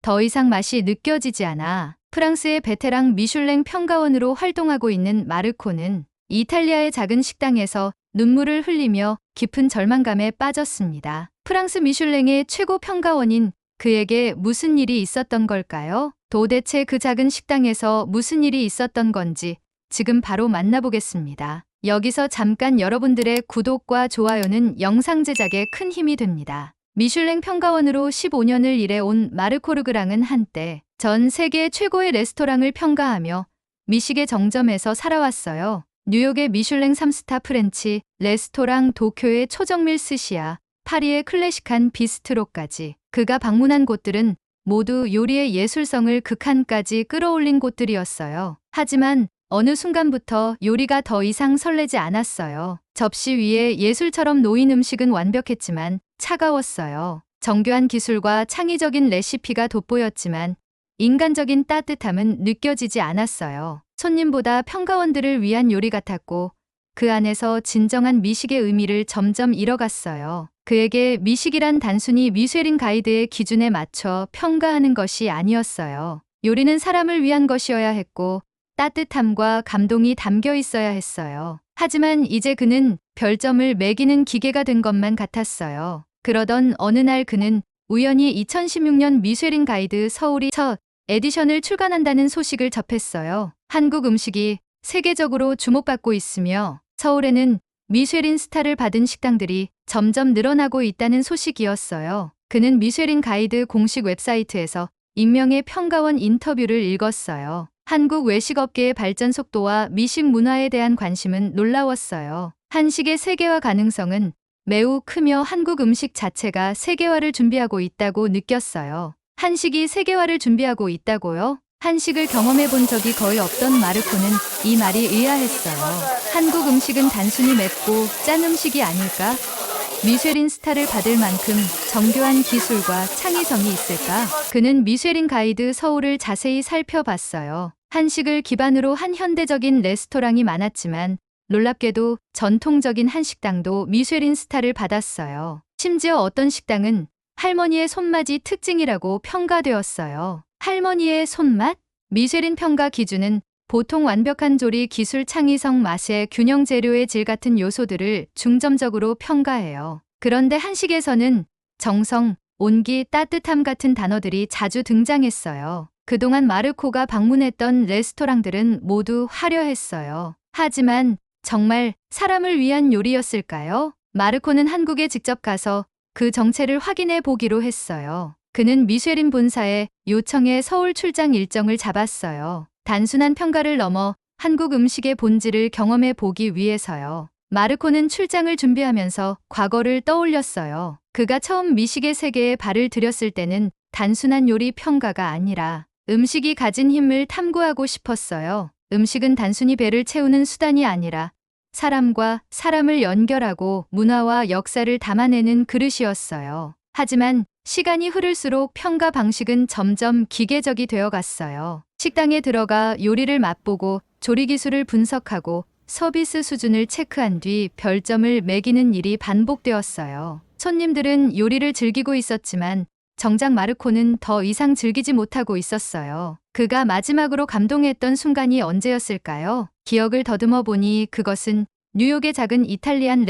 더 이상 맛이 느껴지지 않아. 프랑스의 베테랑 미슐랭 평가원으로 활동하고 있는 마르코는 이탈리아의 작은 식당에서 눈물을 흘리며 깊은 절망감에 빠졌습니다. 프랑스 미슐랭의 최고 평가원인 그에게 무슨 일이 있었던 걸까요? 도대체 그 작은 식당에서 무슨 일이 있었던 건지 지금 바로 만나보겠습니다. 여기서 잠깐 여러분들의 구독과 좋아요는 영상 제작에 큰 힘이 됩니다. 미슐랭 평가원으로 15년을 일해온 마르코 르그랑은 한때 전 세계 최고의 레스토랑을 평가하며 미식의 정점에서 살아왔어요. 뉴욕의 미슐랭 3스타 프렌치 레스토랑, 도쿄의 초정밀 스시야, 파리의 클래식한 비스트로까지 그가 방문한 곳들은 모두 요리의 예술성을 극한까지 끌어올린 곳들이었어요. 하지만 어느 순간부터 요리가 더 이상 설레지 않았어요. 접시 위에 예술처럼 놓인 음식은 완벽했지만 차가웠어요. 정교한 기술과 창의적인 레시피가 돋보였지만 인간적인 따뜻함은 느껴지지 않았어요. 손님보다 평가원들을 위한 요리 같았고 그 안에서 진정한 미식의 의미를 점점 잃어갔어요. 그에게 미식이란 단순히 미쉐린 가이드의 기준에 맞춰 평가하는 것이 아니었어요. 요리는 사람을 위한 것이어야 했고 따뜻함과 감동이 담겨 있어야 했어요. 하지만 이제 그는 별점을 매기는 기계가 된 것만 같았어요. 그러던 어느 날 그는 우연히 2016년 미쉐린 가이드 서울이 첫 에디션을 출간한다는 소식을 접했어요. 한국 음식이 세계적으로 주목받고 있으며 서울에는 미쉐린 스타를 받은 식당들이 점점 늘어나고 있다는 소식이었어요. 그는 미쉐린 가이드 공식 웹사이트에서 익명의 평가원 인터뷰를 읽었어요. 한국 외식업계의 발전 속도와 미식 문화에 대한 관심은 놀라웠어요. 한식의 세계화 가능성은 매우 크며 한국 음식 자체가 세계화를 준비하고 있다고 느꼈어요. 한식이 세계화를 준비하고 있다고요? 한식을 경험해 본 적이 거의 없던 마르코는 이 말이 의아했어요. 한국 음식은 단순히 맵고 짠 음식이 아닐까? 미쉐린 스타를 받을 만큼 정교한 기술과 창의성이 있을까? 그는 미쉐린 가이드 서울을 자세히 살펴봤어요. 한식을 기반으로 한 현대적인 레스토랑이 많았지만 놀랍게도 전통적인 한식당도 미쉐린 스타를 받았어요. 심지어 어떤 식당은 할머니의 손맛이 특징이라고 평가되었어요. 할머니의 손맛? 미쉐린 평가 기준은 보통 완벽한 조리 기술, 창의성, 맛의 균형, 재료의 질 같은 요소들을 중점적으로 평가해요. 그런데 한식에서는 정성, 온기, 따뜻함 같은 단어들이 자주 등장했어요. 그동안 마르코가 방문했던 레스토랑들은 모두 화려했어요. 하지만 정말 사람을 위한 요리였을까요? 마르코는 한국에 직접 가서 그 정체를 확인해 보기로 했어요. 그는 미쉐린 본사의 요청에 서울 출장 일정을 잡았어요. 단순한 평가를 넘어 한국 음식의 본질을 경험해 보기 위해서요. 마르코는 출장을 준비하면서 과거를 떠올렸어요. 그가 처음 미식의 세계에 발을 들였을 때는 단순한 요리 평가가 아니라 음식이 가진 힘을 탐구하고 싶었어요. 음식은 단순히 배를 채우는 수단이 아니라 사람과 사람을 연결하고 문화와 역사를 담아내는 그릇이었어요. 하지만 시간이 흐를수록 평가 방식은 점점 기계적이 되어 갔어요. 식당에 들어가 요리를 맛보고 조리 기술을 분석하고 서비스 수준을 체크한 뒤 별점을 매기는 일이 반복되었어요. 손님들은 요리를 즐기고 있었지만 정작 마르코는 더 이상 즐기지 못하고 있었어요. 그가 마지막으로 감동했던 순간이 언제였을까요? 기억을 더듬어 보니 그것은 뉴욕의 작은 이탈리안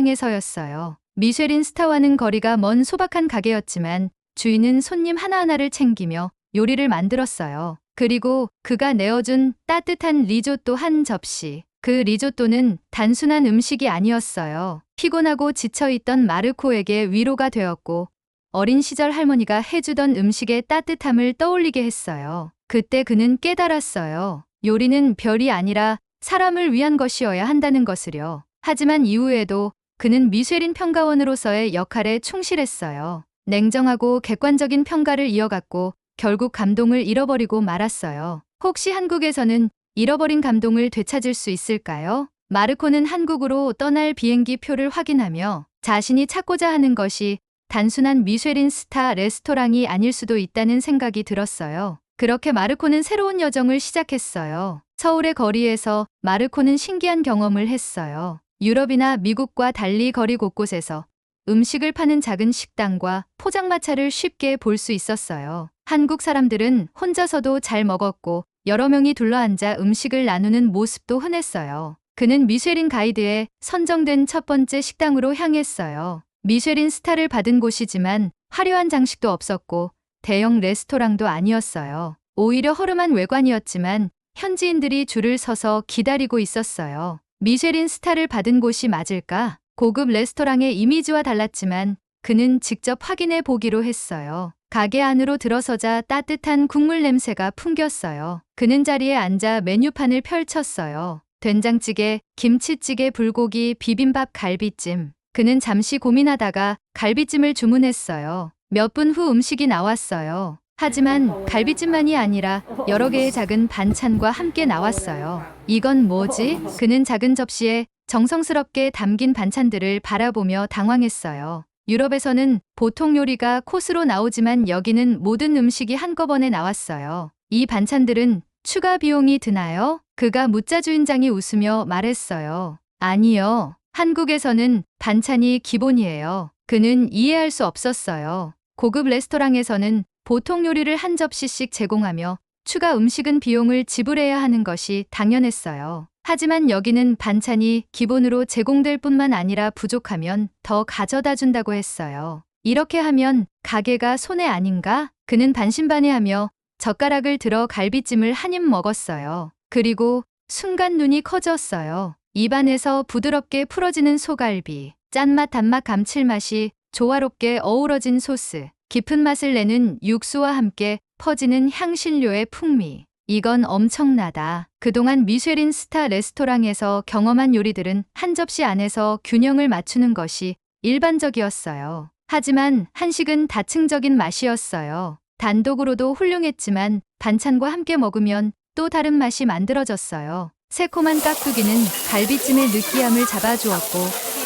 레스토랑에서였어요. 미쉐린 스타와는 거리가 먼 소박한 가게였지만 주인은 손님 하나하나를 챙기며 요리를 만들었어요. 그리고 그가 내어준 따뜻한 리조또 한 접시. 그 리조또는 단순한 음식이 아니었어요. 피곤하고 지쳐있던 마르코에게 위로가 되었고 어린 시절 할머니가 해주던 음식의 따뜻함을 떠올리게 했어요. 그때 그는 깨달았어요. 요리는 별이 아니라 사람을 위한 것이어야 한다는 것을요. 하지만 이후에도 그는 미쉐린 평가원으로서의 역할에 충실했어요. 냉정하고 객관적인 평가를 이어갔고 결국 감동을 잃어버리고 말았어요. 혹시 한국에서는 잃어버린 감동을 되찾을 수 있을까요? 마르코는 한국으로 떠날 비행기 표를 확인하며 자신이 찾고자 하는 것이 단순한 미쉐린 스타 레스토랑이 아닐 수도 있다는 생각이 들었어요. 그렇게 마르코는 새로운 여정을 시작했어요. 서울의 거리에서 마르코는 신기한 경험을 했어요. 유럽이나 미국과 달리 거리 곳곳에서 음식을 파는 작은 식당과 포장마차를 쉽게 볼 수 있었어요. 한국 사람들은 혼자서도 잘 먹었고 여러 명이 둘러앉아 음식을 나누는 모습도 흔했어요. 그는 미쉐린 가이드에 선정된 첫 번째 식당으로 향했어요. 미쉐린 스타를 받은 곳이지만 화려한 장식도 없었고 대형 레스토랑도 아니었어요. 오히려 허름한 외관이었지만 현지인들이 줄을 서서 기다리고 있었어요. 미쉐린 스타를 받은 곳이 맞을까? 고급 레스토랑의 이미지와 달랐지만 그는 직접 확인해 보기로 했어요. 가게 안으로 들어서자 따뜻한 국물 냄새가 풍겼어요. 그는 자리에 앉아 메뉴판을 펼쳤어요. 된장찌개, 김치찌개, 불고기, 비빔밥, 갈비찜. 그는 잠시 고민하다가 갈비찜을 주문했어요. 몇 분 후 음식이 나왔어요. 하지만 갈비찜만이 아니라 여러 개의 작은 반찬과 함께 나왔어요. 이건 뭐지? 그는 작은 접시에 정성스럽게 담긴 반찬들을 바라보며 당황했어요. 유럽에서는 보통 요리가 코스로 나오지만 여기는 모든 음식이 한꺼번에 나왔어요. 이 반찬들은 추가 비용이 드나요? 그가 묻자 주인장이 웃으며 말했어요. 아니요. 한국에서는 반찬이 기본이에요. 그는 이해할 수 없었어요. 고급 레스토랑에서는 보통 요리를 한 접시씩 제공하며 추가 음식은 비용을 지불해야 하는 것이 당연했어요. 하지만 여기는 반찬이 기본으로 제공될 뿐만 아니라 부족하면 더 가져다 준다고 했어요. 이렇게 하면 가게가 손해 아닌가? 그는 반신반의하며 젓가락을 들어 갈비찜을 한 입 먹었어요. 그리고 순간 눈이 커졌어요. 입안에서 부드럽게 풀어지는 소갈비, 짠맛, 단맛, 감칠맛이 조화롭게 어우러진 소스, 깊은 맛을 내는 육수와 함께 퍼지는 향신료의 풍미. 이건 엄청나다. 그동안 미쉐린 스타 레스토랑에서 경험한 요리들은 한 접시 안에서 균형을 맞추는 것이 일반적이었어요. 하지만 한식은 다층적인 맛이었어요. 단독으로도 훌륭했지만 반찬과 함께 먹으면 또 다른 맛이 만들어졌어요. 새콤한 깍두기는 갈비찜의 느끼함을 잡아주었고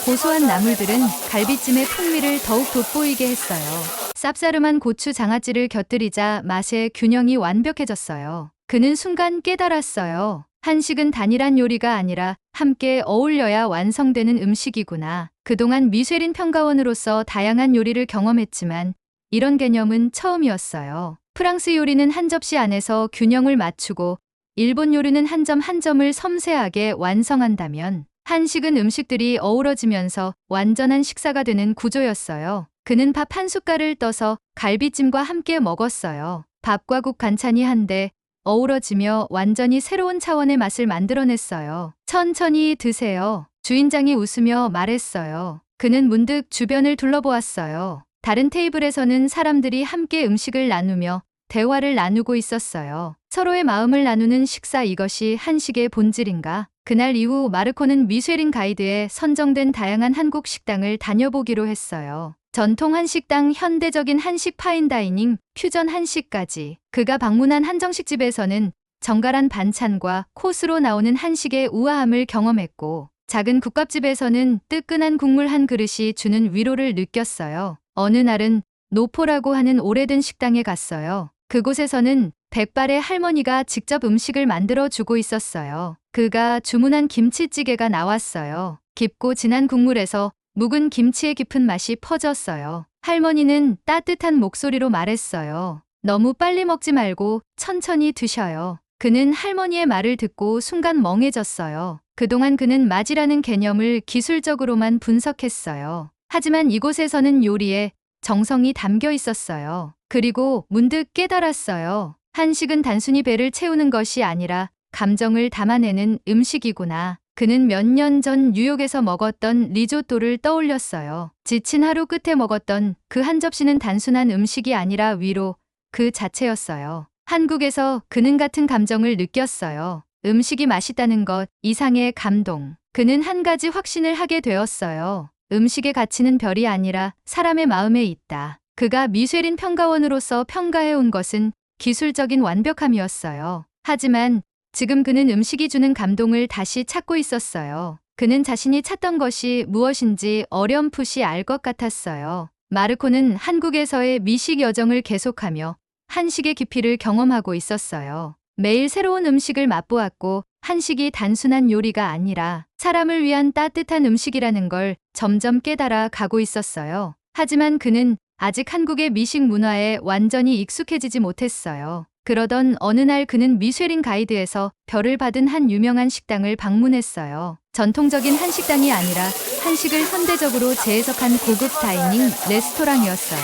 고소한 나물들은 갈비찜의 풍미를 더욱 돋보이게 했어요. 쌉싸름한 고추 장아찌를 곁들이자 맛의 균형이 완벽해졌어요. 그는 순간 깨달았어요. 한식은 단일한 요리가 아니라 함께 어울려야 완성되는 음식이구나. 그동안 미쉐린 평가원으로서 다양한 요리를 경험했지만 이런 개념은 처음이었어요. 프랑스 요리는 한 접시 안에서 균형을 맞추고 일본 요리는 한 점 한 점을 섬세하게 완성한다면 한식은 음식들이 어우러지면서 완전한 식사가 되는 구조였어요. 그는 밥 한 숟갈을 떠서 갈비찜과 함께 먹었어요. 밥과 국 반찬이 한데 어우러지며 완전히 새로운 차원의 맛을 만들어냈어요. 천천히 드세요. 주인장이 웃으며 말했어요. 그는 문득 주변을 둘러보았어요. 다른 테이블에서는 사람들이 함께 음식을 나누며 대화를 나누고 있었어요. 서로의 마음을 나누는 식사, 이것이 한식의 본질인가? 그날 이후 마르코는 미쉐린 가이드에 선정된 다양한 한국 식당을 다녀보기로 했어요. 전통 한식당, 현대적인 한식, 파인다이닝, 퓨전 한식까지. 그가 방문한 한정식집에서는 정갈한 반찬과 코스로 나오는 한식의 우아함을 경험했고, 작은 국밥집에서는 뜨끈한 국물 한 그릇이 주는 위로를 느꼈어요. 어느 날은 노포라고 하는 오래된 식당에 갔어요. 그곳에서는 백발의 할머니가 직접 음식을 만들어 주고 있었어요. 그가 주문한 김치찌개가 나왔어요. 깊고 진한 국물에서 묵은 김치의 깊은 맛이 퍼졌어요. 할머니는 따뜻한 목소리로 말했어요. 너무 빨리 먹지 말고 천천히 드셔요. 그는 할머니의 말을 듣고 순간 멍해졌어요. 그동안 그는 맛이라는 개념을 기술적으로만 분석했어요. 하지만 이곳에서는 요리에 정성이 담겨 있었어요. 그리고 문득 깨달았어요. 한식은 단순히 배를 채우는 것이 아니라 감정을 담아내는 음식이구나. 그는 몇 년 전 뉴욕에서 먹었던 리조또를 떠올렸어요. 지친 하루 끝에 먹었던 그 한 접시는 단순한 음식이 아니라 위로 그 자체였어요. 한국에서 그는 같은 감정을 느꼈어요. 음식이 맛있다는 것 이상의 감동. 그는 한 가지 확신을 하게 되었어요. 음식의 가치는 별이 아니라 사람의 마음에 있다. 그가 미쉐린 평가원으로서 평가해온 것은 기술적인 완벽함이었어요. 하지만 지금 그는 음식이 주는 감동을 다시 찾고 있었어요. 그는 자신이 찾던 것이 무엇인지 어렴풋이 알 것 같았어요. 마르코는 한국에서의 미식 여정을 계속하며 한식의 깊이를 경험하고 있었어요. 매일 새로운 음식을 맛보았고 한식이 단순한 요리가 아니라 사람을 위한 따뜻한 음식이라는 걸 점점 깨달아 가고 있었어요. 하지만 그는 아직 한국의 미식 문화에 완전히 익숙해지지 못했어요. 그러던 어느 날 그는 미쉐린 가이드에서 별을 받은 한 유명한 식당을 방문했어요. 전통적인 한식당이 아니라 한식을 현대적으로 재해석한 고급 다이닝 레스토랑이었어요.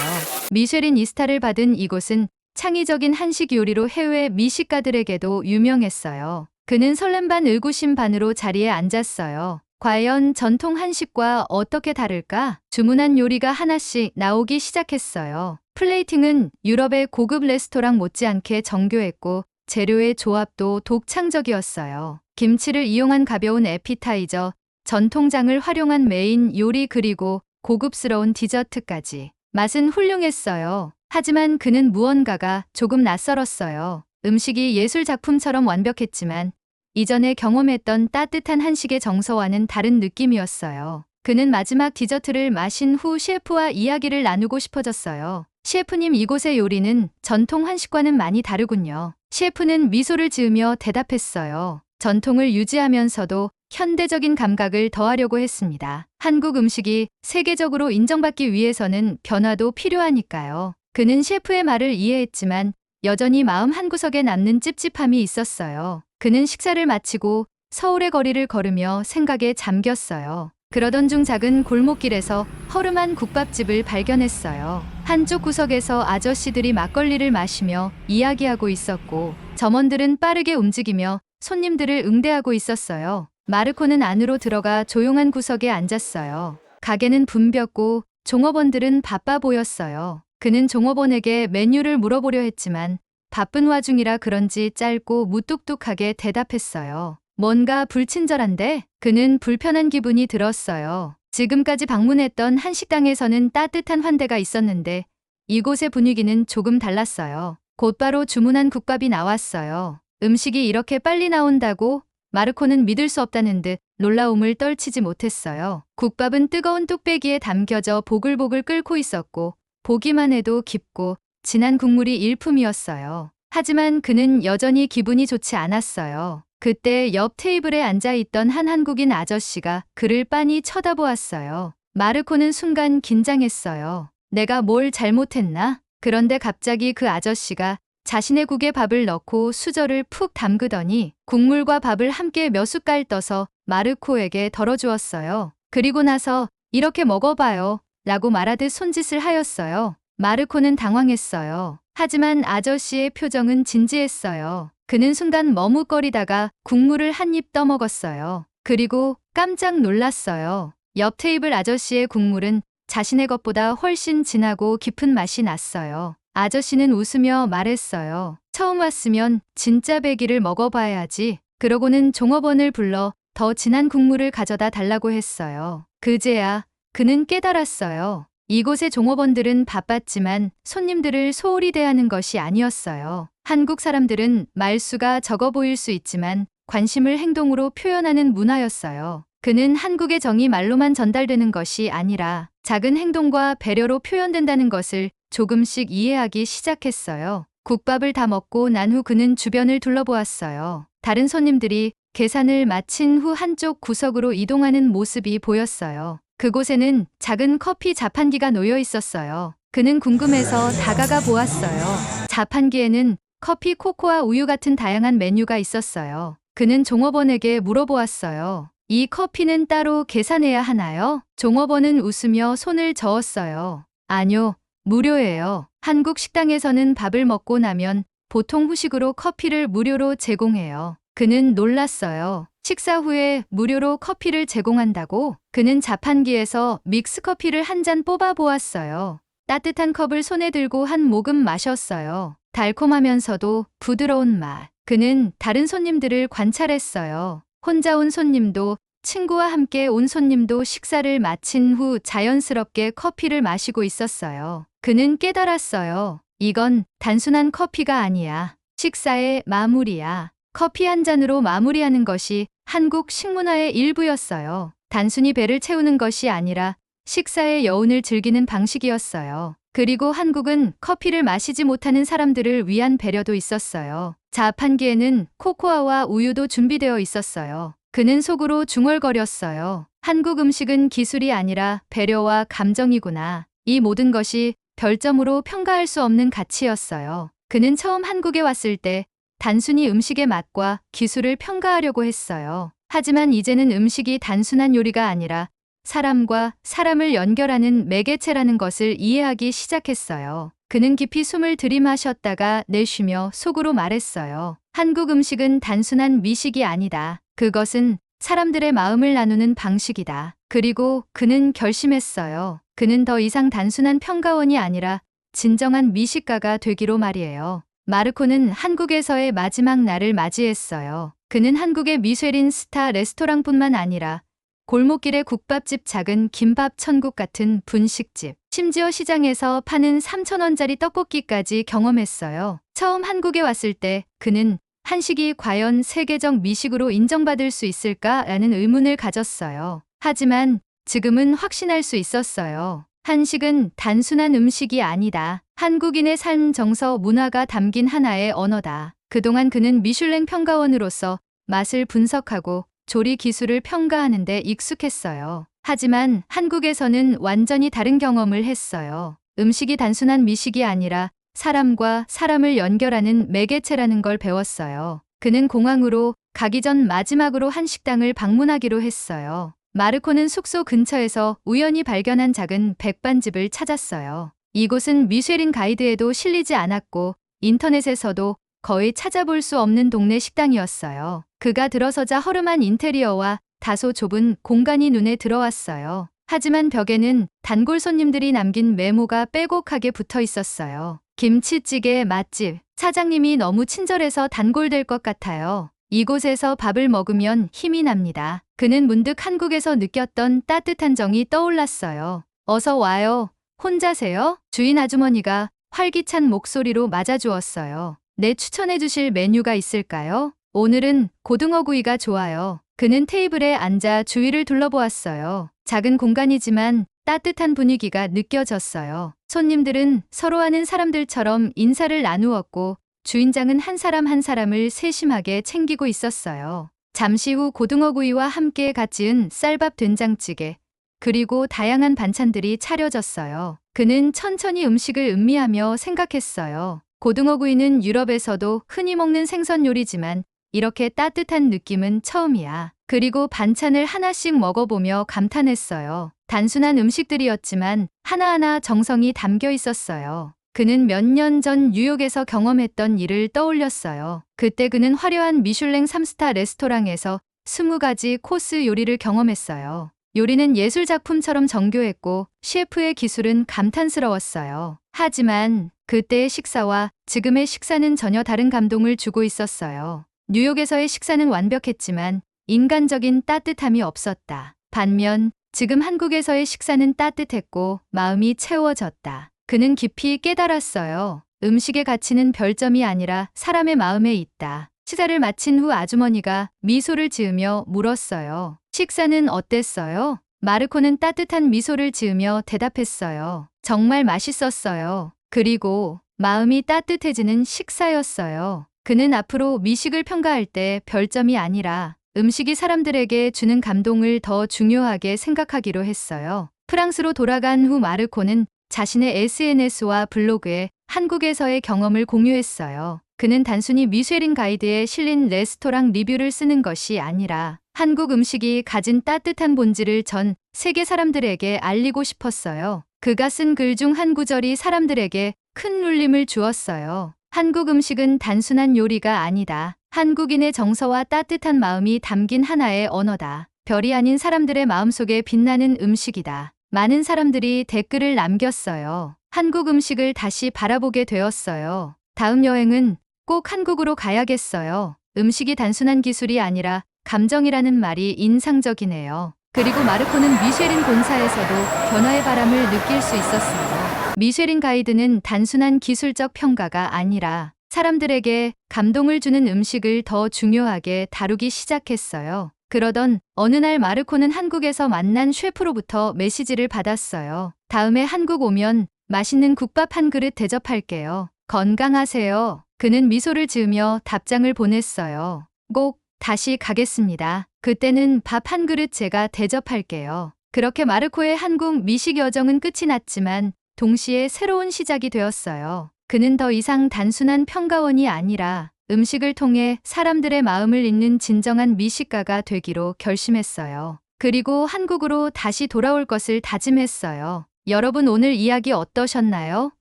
미쉐린 2스타를 받은 이곳은 창의적인 한식 요리로 해외 미식가들에게도 유명했어요. 그는 설렘 반 의구심 반으로 자리에 앉았어요. 과연 전통 한식과 어떻게 다를까? 주문한 요리가 하나씩 나오기 시작했어요. 플레이팅은 유럽의 고급 레스토랑 못지않게 정교했고 재료의 조합도 독창적이었어요. 김치를 이용한 가벼운 에피타이저, 전통장을 활용한 메인 요리 그리고 고급스러운 디저트까지. 맛은 훌륭했어요. 하지만 그는 무언가가 조금 낯설었어요. 음식이 예술 작품처럼 완벽했지만 이전에 경험했던 따뜻한 한식의 정서와는 다른 느낌이었어요. 그는 마지막 디저트를 마신 후 셰프와 이야기를 나누고 싶어졌어요. 셰프님, 이곳의 요리는 전통 한식과는 많이 다르군요. 셰프는 미소를 지으며 대답했어요. 전통을 유지하면서도 현대적인 감각을 더하려고 했습니다. 한국 음식이 세계적으로 인정받기 위해서는 변화도 필요하니까요. 그는 셰프의 말을 이해했지만 여전히 마음 한구석에 남는 찝찝함이 있었어요. 그는 식사를 마치고 서울의 거리를 걸으며 생각에 잠겼어요. 그러던 중 작은 골목길에서 허름한 국밥집을 발견했어요. 한쪽 구석에서 아저씨들이 막걸리를 마시며 이야기하고 있었고 점원들은 빠르게 움직이며 손님들을 응대하고 있었어요. 마르코는 안으로 들어가 조용한 구석에 앉았어요. 가게는 붐볐고 종업원들은 바빠 보였어요. 그는 종업원에게 메뉴를 물어보려 했지만 바쁜 와중이라 그런지 짧고 무뚝뚝하게 대답했어요. 뭔가 불친절한데? 그는 불편한 기분이 들었어요. 지금까지 방문했던 한식당에서는 따뜻한 환대가 있었는데 이곳의 분위기는 조금 달랐어요. 곧바로 주문한 국밥이 나왔어요. 음식이 이렇게 빨리 나온다고? 마르코는 믿을 수 없다는 듯 놀라움을 떨치지 못했어요. 국밥은 뜨거운 뚝배기에 담겨져 보글보글 끓고 있었고 보기만 해도 깊고 진한 국물이 일품이었어요. 하지만 그는 여전히 기분이 좋지 않았어요. 그때 옆 테이블에 앉아있던 한 한국인 아저씨가 그를 빤히 쳐다보았어요. 마르코는 순간 긴장했어요. 내가 뭘 잘못했나? 그런데 갑자기 그 아저씨가 자신의 국에 밥을 넣고 수저를 푹 담그더니 국물과 밥을 함께 몇 숟갈 떠서 마르코에게 덜어주었어요. 그리고 나서 이렇게 먹어봐요 라고 말하듯 손짓을 하였어요. 마르코는 당황했어요. 하지만 아저씨의 표정은 진지했어요. 그는 순간 머뭇거리다가 국물을 한 입 떠먹었어요. 그리고 깜짝 놀랐어요. 옆 테이블 아저씨의 국물은 자신의 것보다 훨씬 진하고 깊은 맛이 났어요. 아저씨는 웃으며 말했어요. 처음 왔으면 진짜 배기를 먹어봐야지. 그러고는 종업원을 불러 더 진한 국물을 가져다 달라고 했어요. 그제야 그는 깨달았어요. 이곳의 종업원들은 바빴지만 손님들을 소홀히 대하는 것이 아니었어요. 한국 사람들은 말수가 적어 보일 수 있지만 관심을 행동으로 표현하는 문화였어요. 그는 한국의 정이 말로만 전달되는 것이 아니라 작은 행동과 배려로 표현된다는 것을 조금씩 이해하기 시작했어요. 국밥을 다 먹고 난 후 그는 주변을 둘러보았어요. 다른 손님들이 계산을 마친 후 한쪽 구석으로 이동하는 모습이 보였어요. 그곳에는 작은 커피 자판기가 놓여 있었어요. 그는 궁금해서 다가가 보았어요. 자판기에는 커피, 코코아, 우유 같은 다양한 메뉴가 있었어요. 그는 종업원에게 물어보았어요. 이 커피는 따로 계산해야 하나요? 종업원은 웃으며 손을 저었어요. 아니요, 무료예요. 한국 식당에서는 밥을 먹고 나면 보통 후식으로 커피를 무료로 제공해요. 그는 놀랐어요. 식사 후에 무료로 커피를 제공한다고? 그는 자판기에서 믹스커피를 한 잔 뽑아 보았어요. 따뜻한 컵을 손에 들고 한 모금 마셨어요. 달콤하면서도 부드러운 맛. 그는 다른 손님들을 관찰했어요. 혼자 온 손님도 친구와 함께 온 손님도 식사를 마친 후 자연스럽게 커피를 마시고 있었어요. 그는 깨달았어요. 이건 단순한 커피가 아니야. 식사의 마무리야. 커피 한 잔으로 마무리하는 것이 한국 식문화의 일부였어요. 단순히 배를 채우는 것이 아니라 식사의 여운을 즐기는 방식이었어요. 그리고 한국은 커피를 마시지 못하는 사람들을 위한 배려도 있었어요. 자판기에는 코코아와 우유도 준비되어 있었어요. 그는 속으로 중얼거렸어요. 한국 음식은 기술이 아니라 배려와 감정이구나. 이 모든 것이 별점으로 평가할 수 없는 가치였어요. 그는 처음 한국에 왔을 때 단순히 음식의 맛과 기술을 평가하려고 했어요. 하지만 이제는 음식이 단순한 요리가 아니라 사람과 사람을 연결하는 매개체라는 것을 이해하기 시작했어요. 그는 깊이 숨을 들이마셨다가 내쉬며 속으로 말했어요. 한국 음식은 단순한 미식이 아니다. 그것은 사람들의 마음을 나누는 방식이다. 그리고 그는 결심했어요. 그는 더 이상 단순한 평가원이 아니라 진정한 미식가가 되기로 말이에요. 마르코는 한국에서의 마지막 날을 맞이했어요. 그는 한국의 미쉐린 스타 레스토랑뿐만 아니라 골목길의 국밥집, 작은 김밥 천국 같은 분식집, 심지어 시장에서 파는 3,000원짜리 떡볶이까지 경험했어요. 처음 한국에 왔을 때 그는 한식이 과연 세계적 미식으로 인정받을 수 있을까라는 의문을 가졌어요. 하지만 지금은 확신할 수 있었어요. 한식은 단순한 음식이 아니다. 한국인의 삶, 정서, 문화가 담긴 하나의 언어다. 그동안 그는 미슐랭 평가원으로서 맛을 분석하고 조리 기술을 평가하는 데 익숙했어요. 하지만 한국에서는 완전히 다른 경험을 했어요. 음식이 단순한 미식이 아니라 사람과 사람을 연결하는 매개체라는 걸 배웠어요. 그는 공항으로 가기 전 마지막으로 한 식당을 방문하기로 했어요. 마르코는 숙소 근처에서 우연히 발견한 작은 백반집을 찾았어요. 이곳은 미쉐린 가이드에도 실리지 않았고 인터넷에서도 거의 찾아볼 수 없는 동네 식당이었어요. 그가 들어서자 허름한 인테리어와 다소 좁은 공간이 눈에 들어왔어요. 하지만 벽에는 단골 손님들이 남긴 메모가 빼곡하게 붙어 있었어요. 김치찌개 맛집. 사장님이 너무 친절해서 단골될 것 같아요. 이곳에서 밥을 먹으면 힘이 납니다. 그는 문득 한국에서 느꼈던 따뜻한 정이 떠올랐어요. 어서 와요. 혼자세요? 주인 아주머니가 활기찬 목소리로 맞아주었어요. 네, 추천해 주실 메뉴가 있을까요? 오늘은 고등어구이가 좋아요. 그는 테이블에 앉아 주위를 둘러보았어요. 작은 공간이지만 따뜻한 분위기가 느껴졌어요. 손님들은 서로 아는 사람들처럼 인사를 나누었고 주인장은 한 사람 한 사람을 세심하게 챙기고 있었어요. 잠시 후 고등어구이와 함께 갓 지은 쌀밥, 된장찌개, 그리고 다양한 반찬들이 차려졌어요. 그는 천천히 음식을 음미하며 생각했어요. 고등어구이는 유럽에서도 흔히 먹는 생선 요리지만 이렇게 따뜻한 느낌은 처음이야. 그리고 반찬을 하나씩 먹어보며 감탄했어요. 단순한 음식들이었지만 하나하나 정성이 담겨 있었어요. 그는 몇 년 전 뉴욕에서 경험했던 일을 떠올렸어요. 그때 그는 화려한 미슐랭 3스타 레스토랑에서 20가지 코스 요리를 경험했어요. 요리는 예술작품처럼 정교했고 셰프의 기술은 감탄스러웠어요. 하지만 그때의 식사와 지금의 식사는 전혀 다른 감동을 주고 있었어요. 뉴욕에서의 식사는 완벽했지만 인간적인 따뜻함이 없었다. 반면 지금 한국에서의 식사는 따뜻했고 마음이 채워졌다. 그는 깊이 깨달았어요. 음식의 가치는 별점이 아니라 사람의 마음에 있다. 식사를 마친 후 아주머니가 미소를 지으며 물었어요. 식사는 어땠어요? 마르코는 따뜻한 미소를 지으며 대답했어요. 정말 맛있었어요. 그리고 마음이 따뜻해지는 식사였어요. 그는 앞으로 미식을 평가할 때 별점이 아니라 음식이 사람들에게 주는 감동을 더 중요하게 생각하기로 했어요. 프랑스로 돌아간 후 마르코는 자신의 SNS와 블로그에 한국에서의 경험을 공유했어요. 그는 단순히 미쉐린 가이드에 실린 레스토랑 리뷰를 쓰는 것이 아니라 한국 음식이 가진 따뜻한 본질을 전 세계 사람들에게 알리고 싶었어요. 그가 쓴 글 중 한 구절이 사람들에게 큰 울림을 주었어요. 한국 음식은 단순한 요리가 아니다. 한국인의 정서와 따뜻한 마음이 담긴 하나의 언어다. 별이 아닌 사람들의 마음속에 빛나는 음식이다. 많은 사람들이 댓글을 남겼어요. 한국 음식을 다시 바라보게 되었어요. 다음 여행은 꼭 한국으로 가야겠어요. 음식이 단순한 기술이 아니라 감정이라는 말이 인상적이네요. 그리고 마르코는 미쉐린 본사에서도 변화의 바람을 느낄 수 있었어요. 미쉐린 가이드는 단순한 기술적 평가가 아니라 사람들에게 감동을 주는 음식을 더 중요하게 다루기 시작했어요. 그러던 어느 날 마르코는 한국에서 만난 셰프로부터 메시지를 받았어요. 다음에 한국 오면 맛있는 국밥 한 그릇 대접할게요. 건강하세요. 그는 미소를 지으며 답장을 보냈어요. 꼭 다시 가겠습니다. 그때는 밥 한 그릇 제가 대접할게요. 그렇게 마르코의 한국 미식 여정은 끝이 났지만 동시에 새로운 시작이 되었어요. 그는 더 이상 단순한 평가원이 아니라 음식을 통해 사람들의 마음을 읽는 진정한 미식가가 되기로 결심했어요. 그리고 한국으로 다시 돌아올 것을 다짐했어요. 여러분 오늘 이야기 어떠셨나요?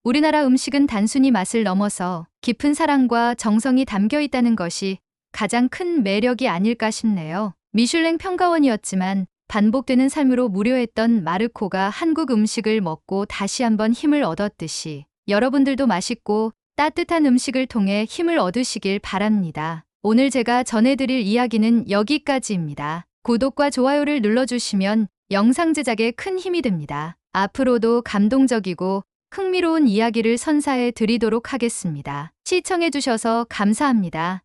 우리나라 음식은 단순히 맛을 넘어서 깊은 사랑과 정성이 담겨 있다는 것이 가장 큰 매력이 아닐까 싶네요. 미슐랭 평가원이었지만 반복되는 삶으로 무료했던 마르코가 한국 음식을 먹고 다시 한번 힘을 얻었듯이 여러분들도 맛있고 따뜻한 음식을 통해 힘을 얻으시길 바랍니다. 오늘 제가 전해드릴 이야기는 여기까지입니다. 구독과 좋아요를 눌러주시면 영상 제작에 큰 힘이 됩니다. 앞으로도 감동적이고 흥미로운 이야기를 선사해 드리도록 하겠습니다. 시청해주셔서 감사합니다.